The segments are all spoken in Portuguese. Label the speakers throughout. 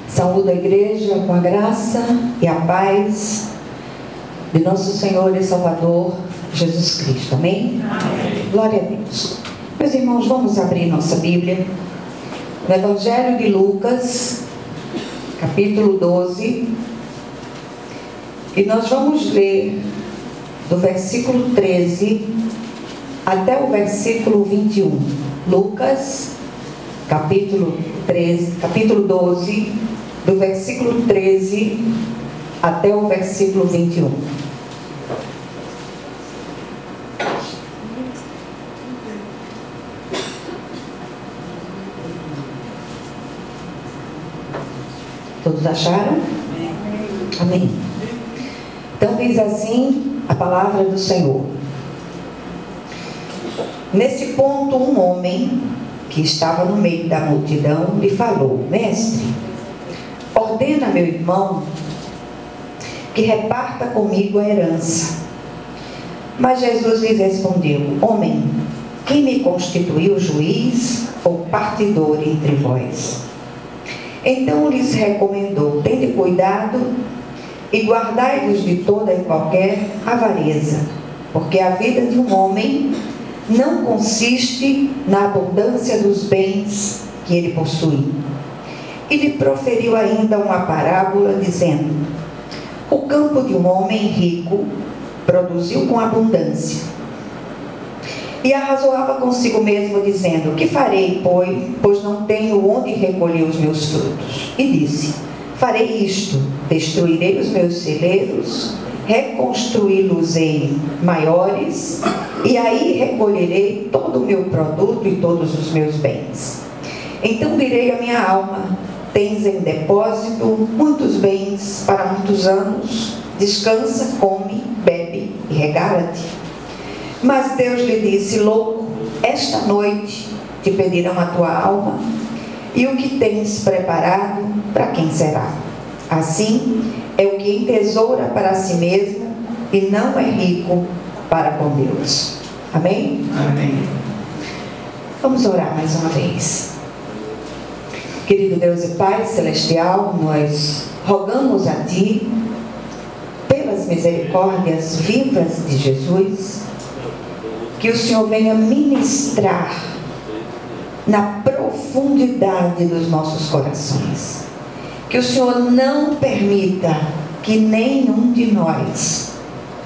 Speaker 1: Saúdo a igreja com a graça e a paz de nosso Senhor e Salvador Jesus Cristo. Amém?
Speaker 2: Amém.
Speaker 1: Glória a Deus. Meus irmãos, vamos abrir nossa Bíblia no Evangelho de Lucas, capítulo 12, e nós vamos ler do versículo 13 até o versículo 21. Lucas, capítulo 12, do versículo 13 até o versículo 21. Todos acharam? Amém. Então diz assim a palavra do Senhor. Nesse ponto, um homem que estava no meio da multidão lhe falou: Mestre, ordena meu irmão que reparta comigo a herança. Mas Jesus lhe respondeu: Homem, quem me constituiu juiz ou partidor entre vós? Então lhes recomendou: Tende cuidado e guardai-vos de toda e qualquer avareza, porque a vida de um homem não consiste na abundância dos bens que ele possui. E lhe proferiu ainda uma parábola, dizendo: O campo de um homem rico produziu com abundância. E arrazoava consigo mesmo, dizendo: Que farei, pois não tenho onde recolher os meus frutos? E disse: Farei isto: destruirei os meus celeiros, reconstruí-los-ei maiores, e aí recolherei todo o meu produto e todos os meus bens. Então direi à minha alma: Tens em depósito muitos bens para muitos anos, descansa, come, bebe e regala-te. Mas Deus lhe disse: Louco, esta noite te pedirão a tua alma, e o que tens preparado, para quem será? Assim é o que entesoura para si mesmo e não é rico para com Deus. Amém?
Speaker 2: Amém.
Speaker 1: Vamos orar mais uma vez. Querido Deus e Pai Celestial, nós rogamos a Ti, pelas misericórdias vivas de Jesus, que o Senhor venha ministrar na profundidade dos nossos corações. Que o Senhor não permita que nenhum de nós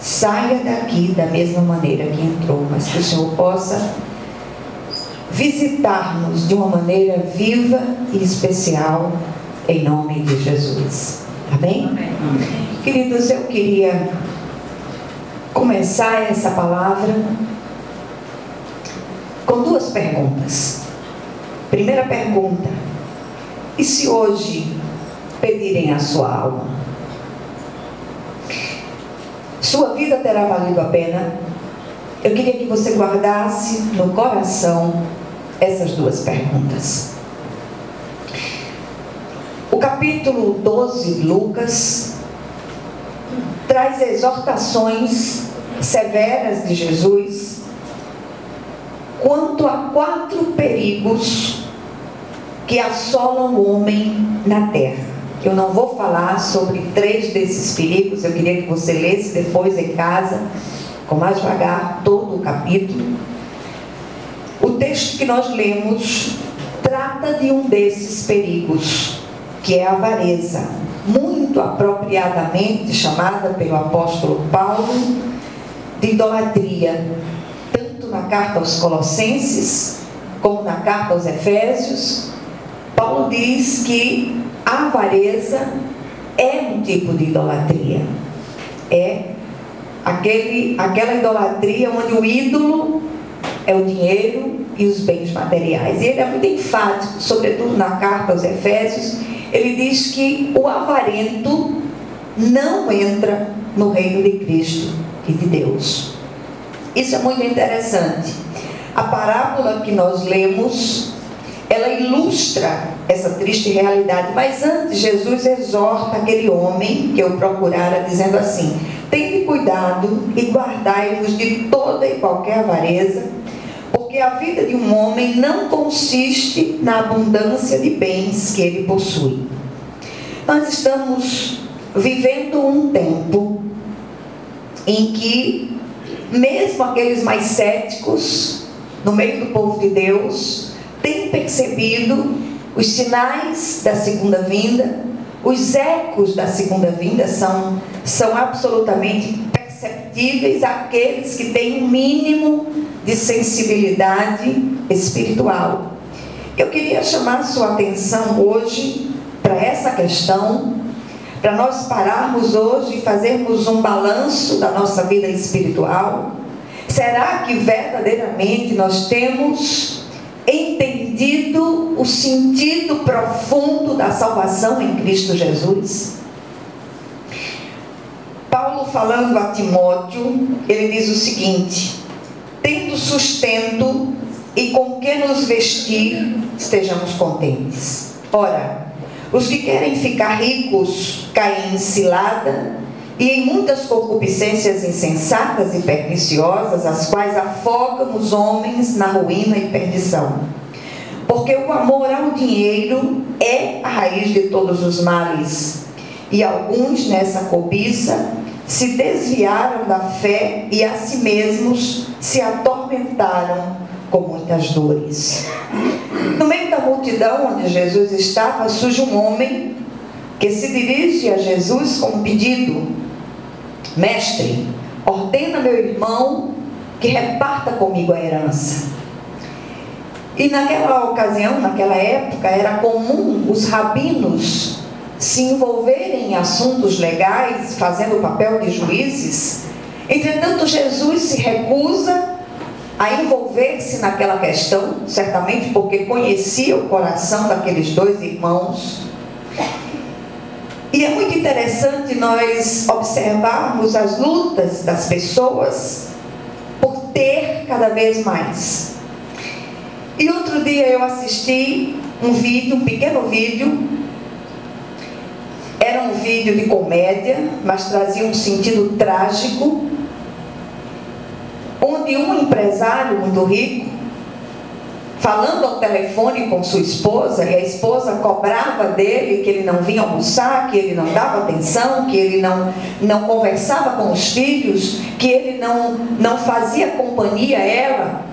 Speaker 1: saia daqui da mesma maneira que entrou, mas que o Senhor possa visitar-nos de uma maneira viva e especial, em nome de Jesus. Amém?
Speaker 2: Amém.
Speaker 1: Queridos, eu queria começar essa palavra com duas perguntas. Primeira pergunta: e se hoje pedirem a sua alma? Sua vida terá valido a pena? Eu queria que você guardasse no coração essas duas perguntas. O capítulo 12 de Lucas traz exortações severas de Jesus quanto a 4 perigos que assolam o homem na terra. Eu não vou falar sobre 3 desses perigos, eu queria que você lesse depois em casa, com mais devagar, todo o capítulo. O texto que nós lemos trata de um desses perigos, que é a avareza, muito apropriadamente chamada pelo apóstolo Paulo de idolatria, tanto na carta aos Colossenses, como na carta aos Efésios. Paulo diz que a avareza é um tipo de idolatria. É aquela idolatria onde o ídolo é o dinheiro e os bens materiais. E ele é muito enfático, sobretudo na carta aos Efésios. Ele diz que o avarento não entra no reino de Cristo e de Deus. Isso é muito interessante. A parábola que nós lemos, ela ilustra essa triste realidade. Mas antes, Jesus exorta aquele homem que eu procurara, dizendo assim: Tende cuidado e guardai-vos de toda e qualquer avareza, porque a vida de um homem não consiste na abundância de bens que ele possui. Nós estamos vivendo um tempo em que, mesmo aqueles mais céticos, no meio do povo de Deus, têm percebido os sinais da segunda vinda, os ecos da segunda vinda são absolutamente perceptíveis àqueles que têm um mínimo de sensibilidade espiritual. Eu queria chamar a sua atenção hoje para essa questão, para nós pararmos hoje e fazermos um balanço da nossa vida espiritual. Será que verdadeiramente nós temos entendido o sentido profundo da salvação em Cristo Jesus? Paulo, falando a Timóteo, ele diz o seguinte: tendo sustento e com que nos vestir, estejamos contentes. Ora, os que querem ficar ricos caem em cilada e em muitas concupiscências insensatas e perniciosas, as quais afogam os homens na ruína e perdição. Porque o amor ao dinheiro é a raiz de todos os males, e alguns nessa cobiça se desviaram da fé e a si mesmos se atormentaram com muitas dores. No meio da multidão onde Jesus estava, surge um homem que se dirige a Jesus com um pedido: mestre, ordena meu irmão que reparta comigo a herança. E naquela ocasião, naquela época, era comum os rabinos se envolverem em assuntos legais, fazendo o papel de juízes. Entretanto, Jesus se recusa a envolver-se naquela questão, certamente porque conhecia o coração daqueles dois irmãos. E é muito interessante nós observarmos as lutas das pessoas por ter cada vez mais. E outro dia eu assisti um vídeo, um pequeno vídeo. Era um vídeo de comédia, mas trazia um sentido trágico, onde um empresário muito rico, falando ao telefone com sua esposa, e a esposa cobrava dele que ele não vinha almoçar, que ele não dava atenção, que ele não conversava com os filhos, que ele não fazia companhia a ela.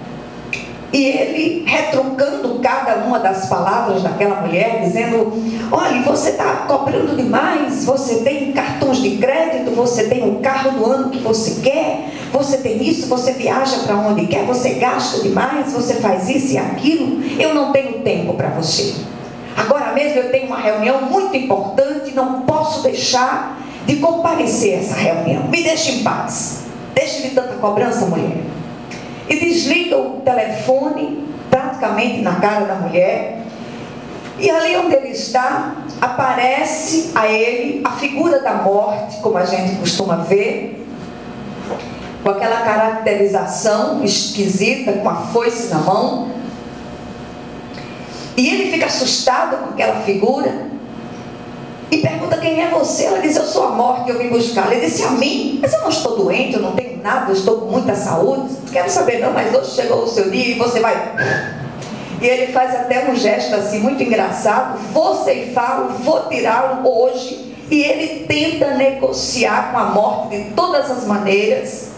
Speaker 1: E ele retrucando cada uma das palavras daquela mulher, dizendo: olha, você está cobrando demais, você tem cartões de crédito, você tem o carro do ano que você quer, você tem isso, você viaja para onde quer, você gasta demais, você faz isso e aquilo, eu não tenho tempo para você. Agora mesmo eu tenho uma reunião muito importante, não posso deixar de comparecer a essa reunião, me deixe em paz, deixe de tanta cobrança, mulher. E desliga o telefone praticamente na cara da mulher. E ali onde ele está, aparece a ele a figura da morte, como a gente costuma ver, com aquela caracterização esquisita, com a foice na mão. E ele fica assustado com aquela figura e pergunta: quem é você? Ela diz: eu sou a morte, eu vim buscar. Ele disse: a mim? Mas eu não estou doente, eu não tenho nada, eu estou com muita saúde. Não quero saber não, mas hoje chegou o seu dia e você vai... E ele faz até um gesto assim muito engraçado: vou ceifá-lo, vou tirá-lo hoje. E ele tenta negociar com a morte de todas as maneiras,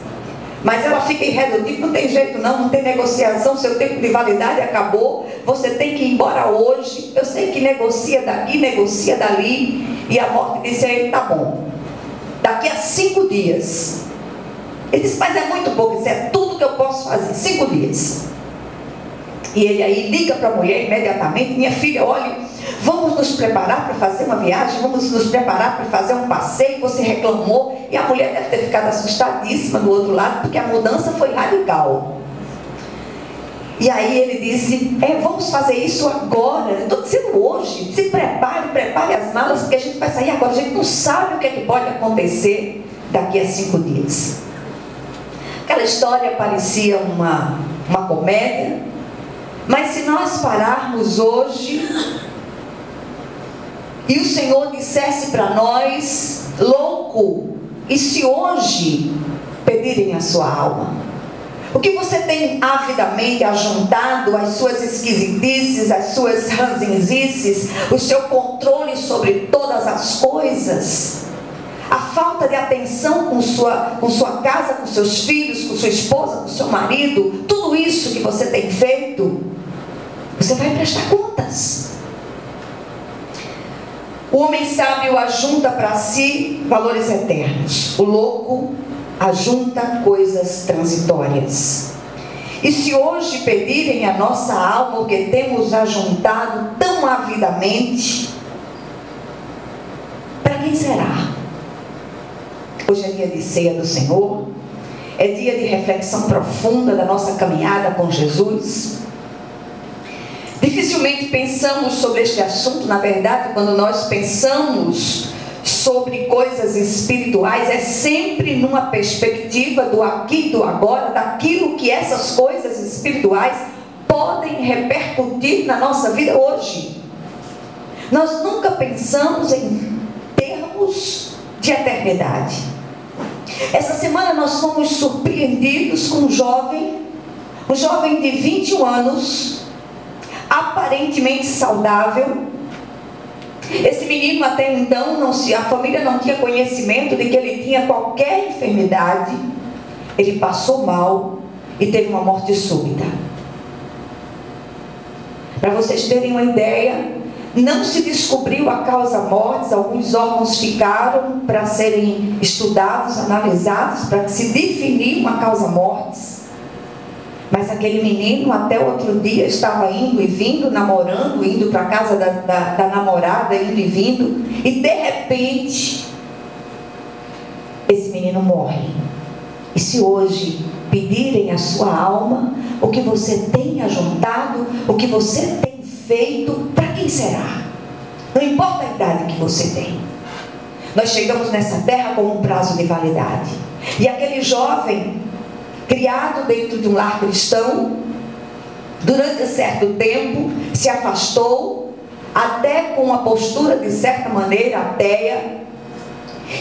Speaker 1: mas ela fica irredutível: não tem jeito não tem negociação, seu tempo de validade acabou, você tem que ir embora hoje. Eu sei que negocia daqui, negocia dali. E a morte disse a ele: tá bom, daqui a 5 dias. Ele disse: mas é muito pouco. Isso é tudo que eu posso fazer, 5 dias. E ele aí liga para a mulher imediatamente: minha filha, olha, vamos nos preparar para fazer uma viagem, vamos nos preparar para fazer um passeio. Você reclamou. E a mulher deve ter ficado assustadíssima do outro lado, porque a mudança foi radical. E aí ele disse: vamos fazer isso agora, eu estou dizendo hoje, se prepare as malas, porque a gente vai sair agora, a gente não sabe o que é que pode acontecer daqui a 5 dias. Aquela história parecia uma comédia, mas se nós pararmos hoje e o Senhor dissesse para nós: louco, e se hoje pedirem a sua alma? O que você tem avidamente ajuntado, as suas esquisitices, as suas ranzinzices, o seu controle controle sobre todas as coisas, a falta de atenção com sua casa, com seus filhos, com sua esposa, com seu marido, tudo isso que você tem feito, você vai prestar contas. O homem sábio ajunta para si valores eternos. O louco ajunta coisas transitórias. E se hoje pedirem a nossa alma o que temos ajuntado tão avidamente, para quem será? Hoje é dia de ceia do Senhor, é dia de reflexão profunda da nossa caminhada com Jesus. Dificilmente pensamos sobre este assunto. Na verdade, quando nós pensamos sobre coisas espirituais, é sempre numa perspectiva do aqui e do agora, daquilo que essas coisas espirituais podem repercutir na nossa vida hoje. Nós nunca pensamos em termos de eternidade. Essa semana nós fomos surpreendidos com um jovem de 21 anos, aparentemente saudável. Esse menino até então, a família não tinha conhecimento de que ele tinha qualquer enfermidade. Ele passou mal e teve uma morte súbita. Para vocês terem uma ideia, não se descobriu a causa-mortes. Alguns órgãos ficaram para serem estudados, analisados, para se definir uma causa-mortes. Mas aquele menino até outro dia estava indo e vindo, namorando, indo para a casa da namorada, indo e vindo. E de repente, esse menino morre. E se hoje pedirem a sua alma, o que você tem ajuntado, o que você tem feito, para quem será? Não importa a idade que você tem. Nós chegamos nessa terra com um prazo de validade. E aquele jovem, criado dentro de um lar cristão, durante certo tempo se afastou, até com uma postura de certa maneira ateia,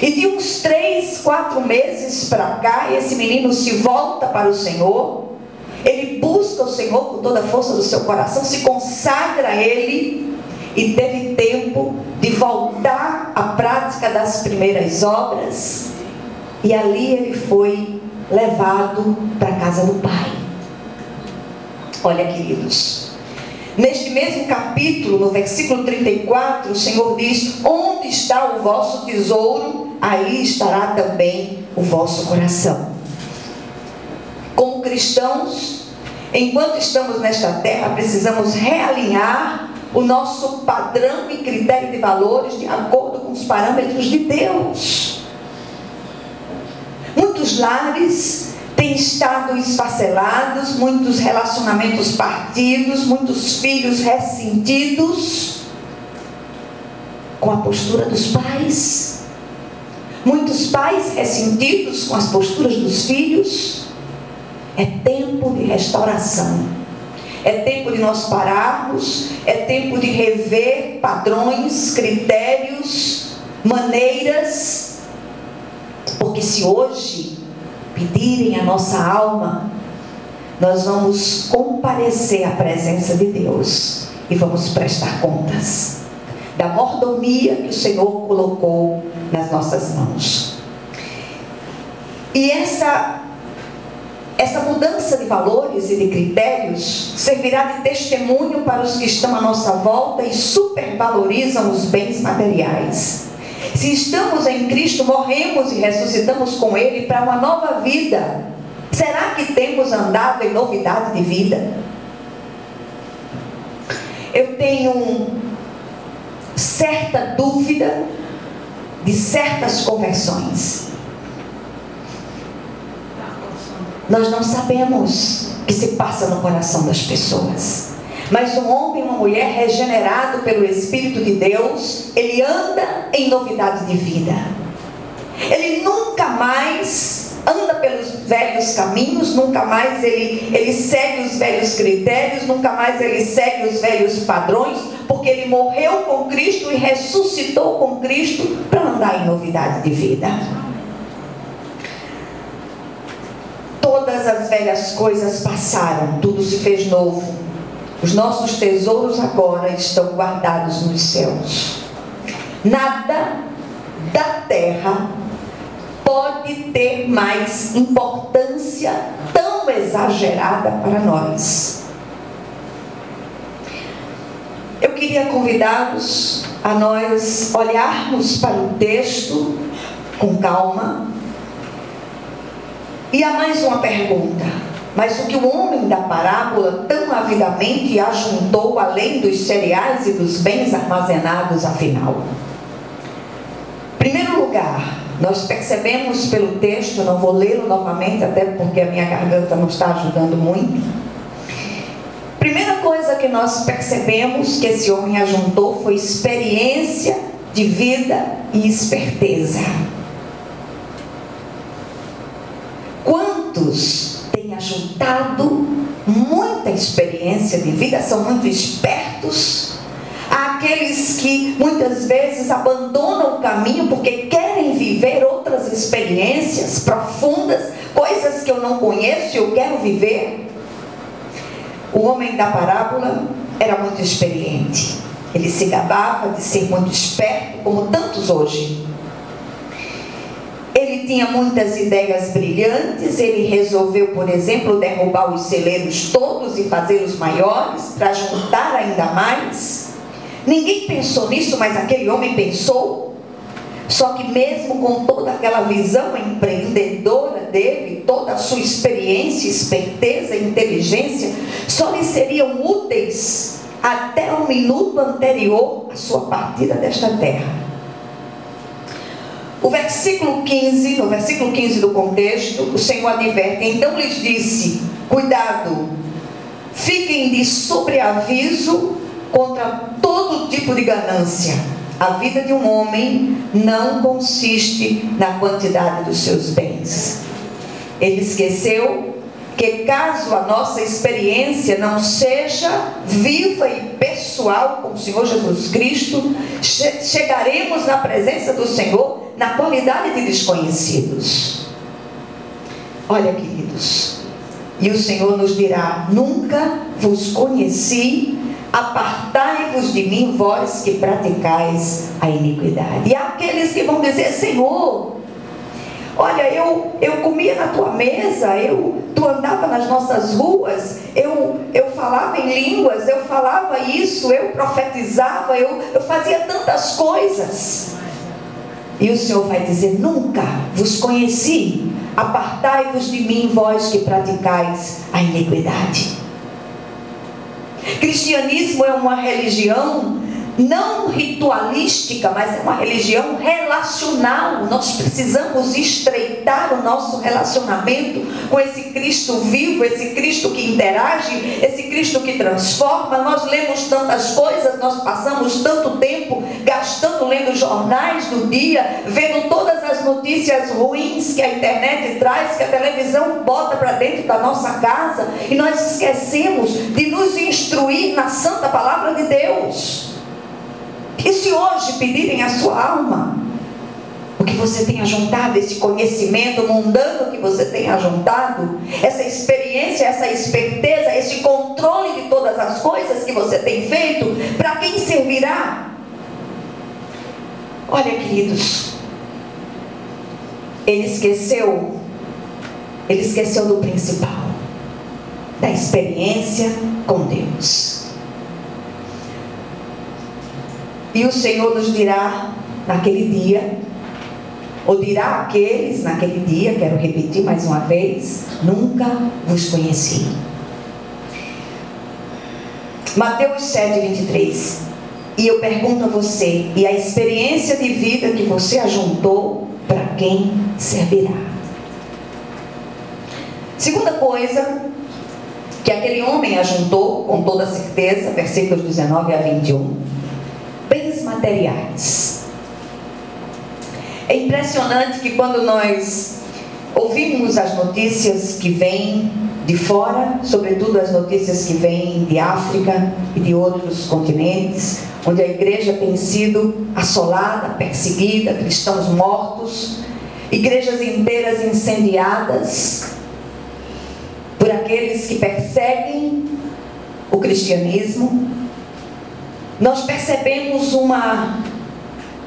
Speaker 1: e de uns 3, 4 meses para cá, esse menino se volta para o Senhor. Ele busca o Senhor com toda a força do seu coração, se consagra a Ele, e teve tempo de voltar à prática das primeiras obras, e ali ele foi levado para a casa do Pai. Olha, queridos, neste mesmo capítulo, no versículo 34, o Senhor diz: onde está o vosso tesouro, aí estará também o vosso coração. Como cristãos, enquanto estamos nesta terra, precisamos realinhar o nosso padrão e critério de valores de acordo com os parâmetros de Deus. Muitos lares têm estado esfacelados, muitos relacionamentos partidos, muitos filhos ressentidos com a postura dos pais, muitos pais ressentidos com as posturas dos filhos. É tempo de restauração, é tempo de nós pararmos, é tempo de rever padrões, critérios, maneiras. Porque se hoje pedirem a nossa alma, nós vamos comparecer à presença de Deus e vamos prestar contas da mordomia que o Senhor colocou nas nossas mãos. E essa mudança de valores e de critérios servirá de testemunho para os que estão à nossa volta e supervalorizam os bens materiais. Se estamos em Cristo, morremos e ressuscitamos com Ele para uma nova vida. Será que temos andado em novidade de vida? Eu tenho certa dúvida de certas conversões. Nós não sabemos o que se passa no coração das pessoas. Mas um homem e uma mulher regenerado pelo Espírito de Deus, ele anda em novidade de vida. Ele nunca mais anda pelos velhos caminhos, nunca mais ele segue os velhos critérios, nunca mais ele segue os velhos padrões, porque ele morreu com Cristo e ressuscitou com Cristo para andar em novidade de vida. Todas as velhas coisas passaram, tudo se fez novo. Os nossos tesouros agora estão guardados nos céus. Nada da terra pode ter mais importância tão exagerada para nós. Eu queria convidá-los a nós olharmos para o texto com calma. E há mais uma pergunta: mas o que o homem da parábola tão avidamente ajuntou além dos cereais e dos bens armazenados afinal? Em primeiro lugar, nós percebemos pelo texto, não vou lê-lo novamente, até porque a minha garganta não está ajudando muito. Primeira coisa que nós percebemos que esse homem ajuntou foi experiência de vida e esperteza. Quantos têm ajuntado muita experiência de vida, são muito espertos? Há aqueles que muitas vezes abandonam o caminho porque querem viver outras experiências profundas, coisas que eu não conheço e eu quero viver. O homem da parábola era muito experiente. Ele se gabava de ser muito esperto, como tantos hoje. Ele tinha muitas ideias brilhantes. Ele resolveu, por exemplo, derrubar os celeiros todos e fazê-los maiores para juntar ainda mais. Ninguém pensou nisso, mas aquele homem pensou. Só que mesmo com toda aquela visão empreendedora dele, toda a sua experiência, esperteza e inteligência, só lhe seriam úteis até o minuto anterior à sua partida desta terra. O versículo 15, no versículo 15 do contexto, o Senhor adverte: então lhes disse, cuidado, fiquem de sobreaviso contra todo tipo de ganância. A vida de um homem não consiste na quantidade dos seus bens. Ele esqueceu que caso a nossa experiência não seja viva e pessoal com o Senhor Jesus Cristo, chegaremos na presença do Senhor na qualidade de desconhecidos. Olha, queridos, e o Senhor nos dirá: nunca vos conheci, apartai-vos de mim, vós que praticais a iniquidade. E há aqueles que vão dizer: Senhor, olha, eu comia na tua mesa, tu andava nas nossas ruas, eu falava em línguas, eu falava isso, eu profetizava, eu fazia tantas coisas. E o Senhor vai dizer: nunca vos conheci, apartai-vos de mim, vós que praticais a iniquidade. Cristianismo é uma religião não ritualística, mas é uma religião relacional. Nós precisamos estreitar o nosso relacionamento com esse Cristo vivo, esse Cristo que interage, esse Cristo que transforma. Nós lemos tantas coisas, nós passamos tanto tempo gastando lendo jornais do dia, vendo todas as notícias ruins que a internet traz, que a televisão bota para dentro da nossa casa, e nós esquecemos de nos instruir na santa palavra de Deus. E se hoje pedirem a sua alma, o que você tem ajuntado, esse conhecimento mundano que você tem ajuntado, essa experiência, essa esperteza, esse controle de todas as coisas que você tem feito, para quem servirá? Olha, queridos, ele esqueceu do principal, da experiência com Deus. E o Senhor nos dirá naquele dia, ou dirá àqueles naquele dia, quero repetir mais uma vez: nunca vos conheci. Mateus 7:23. E eu pergunto a você: e a experiência de vida que você ajuntou, para quem servirá? Segunda coisa que aquele homem ajuntou, com toda certeza, versículos 19 a 21, bens materiais. É impressionante que quando nós ouvimos as notícias que vêm de fora, sobretudo as notícias que vêm de África e de outros continentes, onde a igreja tem sido assolada, perseguida, cristãos mortos, igrejas inteiras incendiadas por aqueles que perseguem o cristianismo, nós percebemos uma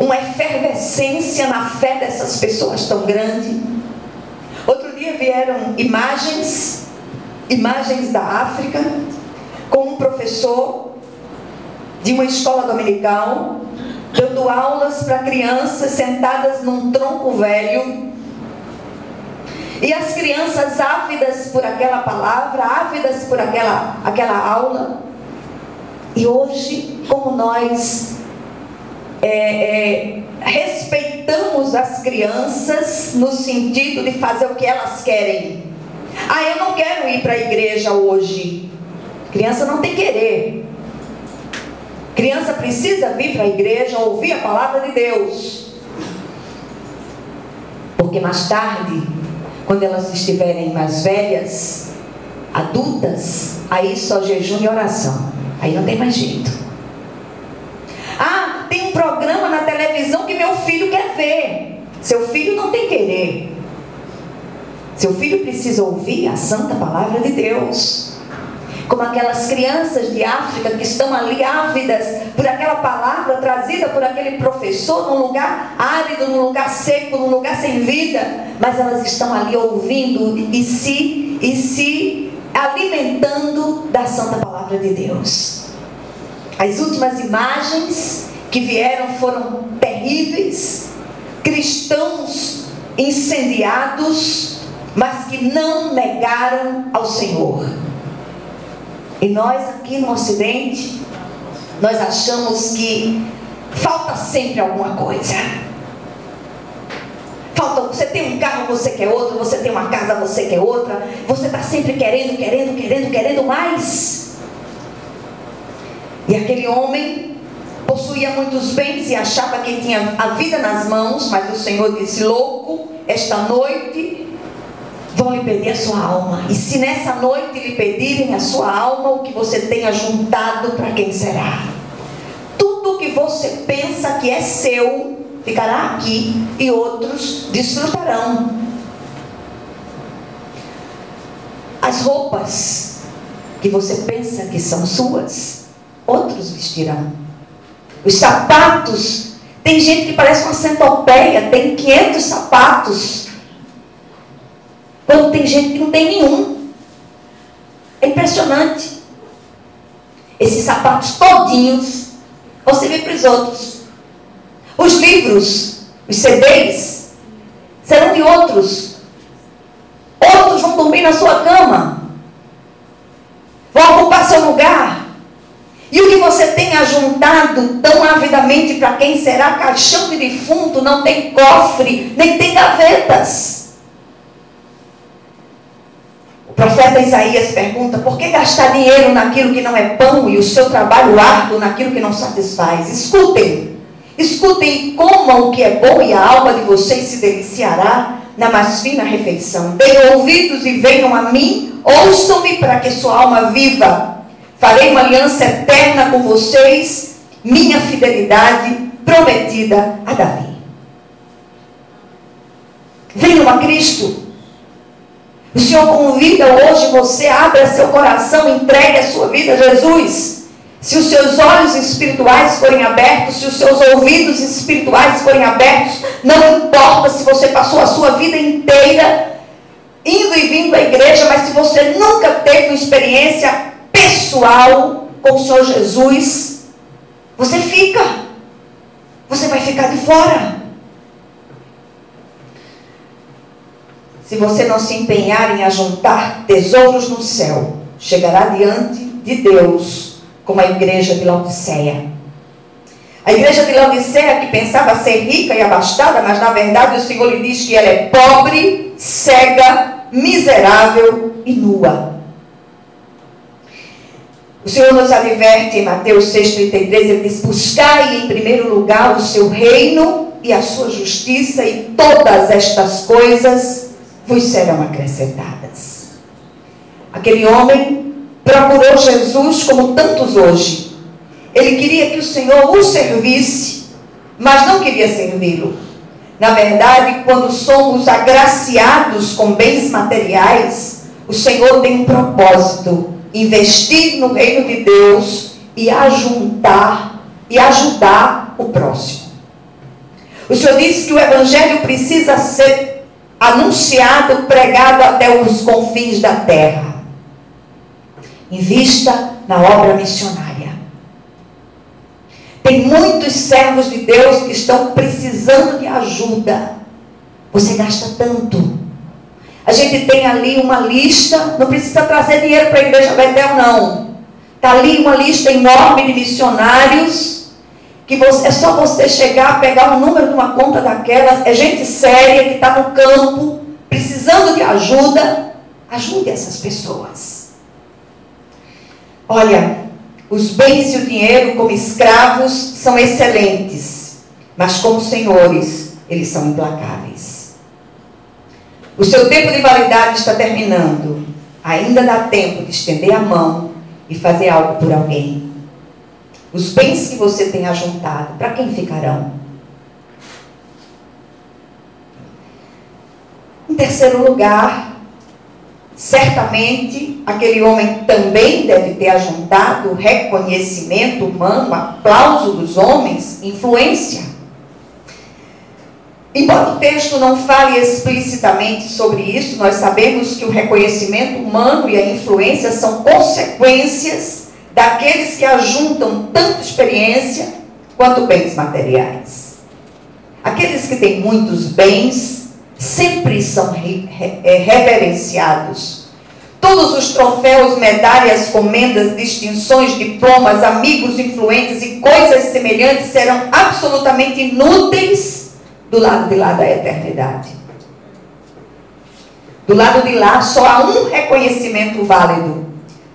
Speaker 1: uma efervescência na fé dessas pessoas tão grande. Outro dia vieram imagens da África, com um professor de uma escola dominical, dando aulas para crianças sentadas num tronco velho, e as crianças ávidas por aquela palavra, ávidas por aquela aula. E hoje, como nós respeitamos as crianças no sentido de fazer o que elas querem. Eu não quero ir para a igreja hoje. Criança não tem querer. Criança precisa vir para a igreja, ouvir a palavra de Deus. Porque mais tarde, quando elas estiverem mais velhas, adultas, aí só jejum e oração. Aí não tem mais jeito. Tem um programa na televisão que meu filho quer ver. Seu filho não tem querer. Seu filho precisa ouvir a santa palavra de Deus. Como aquelas crianças de África que estão ali ávidas por aquela palavra trazida por aquele professor num lugar árido, num lugar seco, num lugar sem vida, mas elas estão ali ouvindo e se alimentando da santa palavra de Deus. As últimas imagens que vieram foram terríveis. Cristãos incendiados, mas que não negaram ao Senhor. E nós aqui no Ocidente, nós achamos que falta sempre alguma coisa. Você tem um carro, você quer outro. Você tem uma casa, você quer outra. Você está sempre querendo mais. E aquele homem possuía muitos bens e achava que tinha a vida nas mãos, mas o Senhor disse: louco, esta noite vão lhe pedir a sua alma. E se nessa noite lhe pedirem a sua alma, o que você tenha juntado, para quem será? Tudo que você pensa que é seu ficará aqui e outros desfrutarão. As roupas que você pensa que são suas, outros vestirão. Os sapatos, tem gente que parece uma centopeia, tem 500 sapatos, quando tem gente que não tem nenhum. É impressionante. Esses sapatos todinhos você vê para os outros. Os livros, os CDs, serão de outros. Outros vão dormir na sua cama, vão ocupar seu lugar. E o que você tem ajuntado tão avidamente, para quem será? Caixão de defunto, não tem cofre, nem tem gavetas. O profeta Isaías pergunta: por que gastar dinheiro naquilo que não é pão e o seu trabalho árduo naquilo que não satisfaz? Escutem e comam o que é bom, e a alma de vocês se deliciará na mais fina refeição. Deem ouvidos e venham a mim, ouçam-me para que sua alma viva. Farei uma aliança eterna com vocês, minha fidelidade prometida a Davi. Venham a Cristo. O Senhor convida hoje você, abra seu coração, entregue a sua vida a Jesus. Se os seus olhos espirituais forem abertos, se os seus ouvidos espirituais forem abertos, não importa se você passou a sua vida inteira indo e vindo à igreja, mas se você nunca teve uma experiência pessoal com o Senhor Jesus, você vai ficar de fora. Se você não se empenhar em ajuntar tesouros no céu, chegará diante de Deus como a igreja de Laodiceia. A igreja de Laodiceia, que pensava ser rica e abastada, mas na verdade o Senhor lhe diz que ela é pobre, cega, miserável e nua. O Senhor nos adverte em Mateus 6,33, ele diz: buscai em primeiro lugar o seu reino e a sua justiça, e todas estas coisas vos serão acrescentadas. Aquele homem procurou Jesus como tantos hoje. Ele queria que o Senhor o servisse, mas não queria servi-lo. Na verdade, quando somos agraciados com bens materiais, o Senhor tem um propósito: investir no reino de Deus e ajuntar e ajudar o próximo. O Senhor disse que o Evangelho precisa ser anunciado, pregado até os confins da terra. Invista na obra missionária. Tem muitos servos de Deus que estão precisando de ajuda. Você gasta tanto. A gente tem ali uma lista, não precisa trazer dinheiro para a Igreja Betel, não. Está ali uma lista enorme de missionários, que é só você chegar, pegar o número de uma conta daquelas, é gente séria que está no campo, precisando de ajuda. Ajude essas pessoas. Olha, os bens e o dinheiro como escravos são excelentes, mas como senhores, eles são implacáveis. O seu tempo de validade está terminando. Ainda dá tempo de estender a mão e fazer algo por alguém. Os bens que você tem ajuntado, para quem ficarão? Em terceiro lugar, certamente aquele homem também deve ter ajuntado reconhecimento humano, aplauso dos homens, influência. Embora o texto não fale explicitamente sobre isso, nós sabemos que o reconhecimento humano e a influência são consequências daqueles que ajuntam tanto experiência quanto bens materiais. Aqueles que têm muitos bens sempre são reverenciados. Todos os troféus, medalhas, comendas, distinções, diplomas, amigos influentes e coisas semelhantes serão absolutamente inúteis do lado de lá da eternidade. Do lado de lá só há um reconhecimento válido: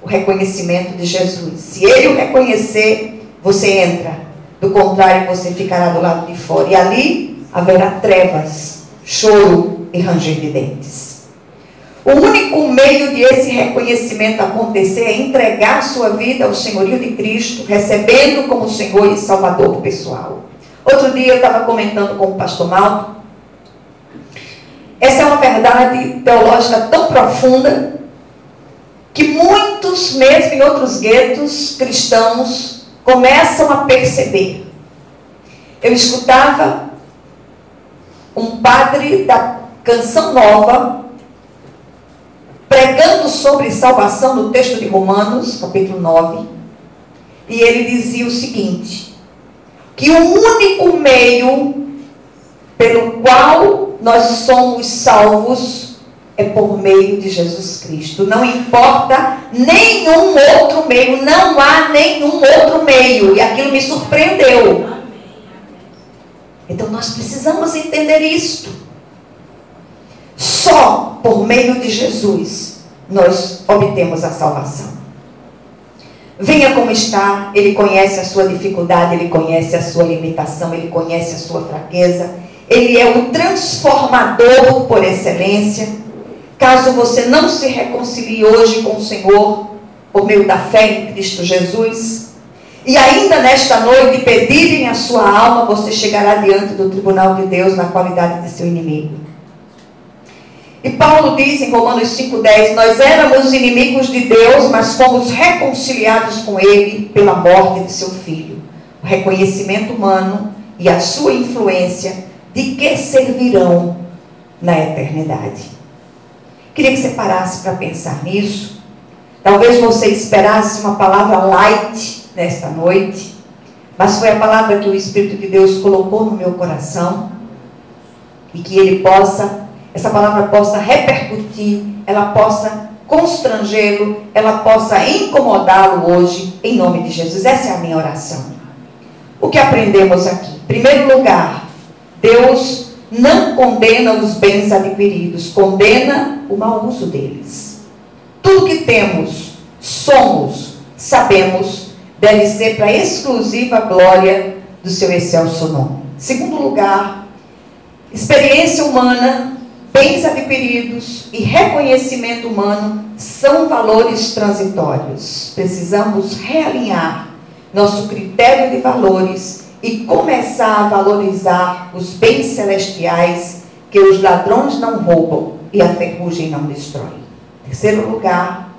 Speaker 1: o reconhecimento de Jesus. Se Ele o reconhecer, você entra. Do contrário, você ficará do lado de fora. E ali haverá trevas, choro e ranger de dentes. O único meio de esse reconhecimento acontecer é entregar sua vida ao senhorio de Cristo, recebendo como Senhor e Salvador pessoal. Outro dia eu estava comentando com o pastor Malto. Essa é uma verdade teológica tão profunda que muitos, mesmo em outros guetos cristãos, começam a perceber. Eu escutava um padre da Canção Nova pregando sobre salvação no texto de Romanos, capítulo 9, e ele dizia o seguinte: que o único meio pelo qual nós somos salvos é por meio de Jesus Cristo. Não importa nenhum outro meio, não há nenhum outro meio. E aquilo me surpreendeu. Então nós precisamos entender isto. Só por meio de Jesus nós obtemos a salvação. Venha como está, Ele conhece a sua dificuldade, Ele conhece a sua limitação, Ele conhece a sua fraqueza. Ele é o transformador por excelência. Caso você não se reconcilie hoje com o Senhor, por meio da fé em Cristo Jesus, e ainda nesta noite pedirem a sua alma, você chegará diante do tribunal de Deus na qualidade de seu inimigo. E Paulo diz em Romanos 5,10: nós éramos inimigos de Deus, mas fomos reconciliados com Ele pela morte de seu Filho. O reconhecimento humano e a sua influência, de que servirão na eternidade? Queria que você parasse para pensar nisso. Talvez você esperasse uma palavra light nesta noite, mas foi a palavra que o Espírito de Deus colocou no meu coração, e que essa palavra possa repercutir, ela possa constrangê-lo, ela possa incomodá-lo hoje, em nome de Jesus. Essa é a minha oração. O que aprendemos aqui? Em primeiro lugar, Deus não condena os bens adquiridos, condena o mau uso deles. Tudo que temos, somos, sabemos, deve ser para a exclusiva glória do seu excelso nome. Segundo lugar, experiência humana, bens adquiridos e reconhecimento humano são valores transitórios. Precisamos realinhar nosso critério de valores e começar a valorizar os bens celestiais que os ladrões não roubam e a ferrugem não destrói. Terceiro lugar,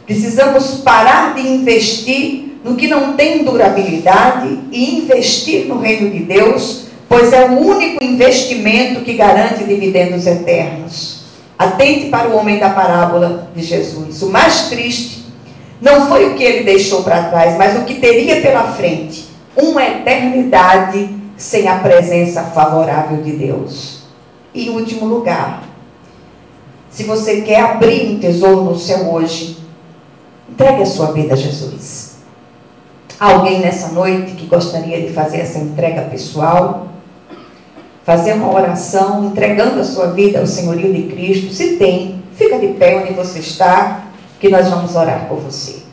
Speaker 1: precisamos parar de investir no que não tem durabilidade e investir no reino de Deus pois é o único investimento que garante dividendos eternos. Atente para o homem da parábola de Jesus. O mais triste não foi o que ele deixou para trás, mas o que teria pela frente. Uma eternidade sem a presença favorável de Deus. E em último lugar, se você quer abrir um tesouro no céu hoje, entregue a sua vida a Jesus. Há alguém nessa noite que gostaria de fazer essa entrega pessoal? Fazer uma oração, entregando a sua vida ao senhorio de Cristo? Se tem, fica de pé onde você está, que nós vamos orar por você.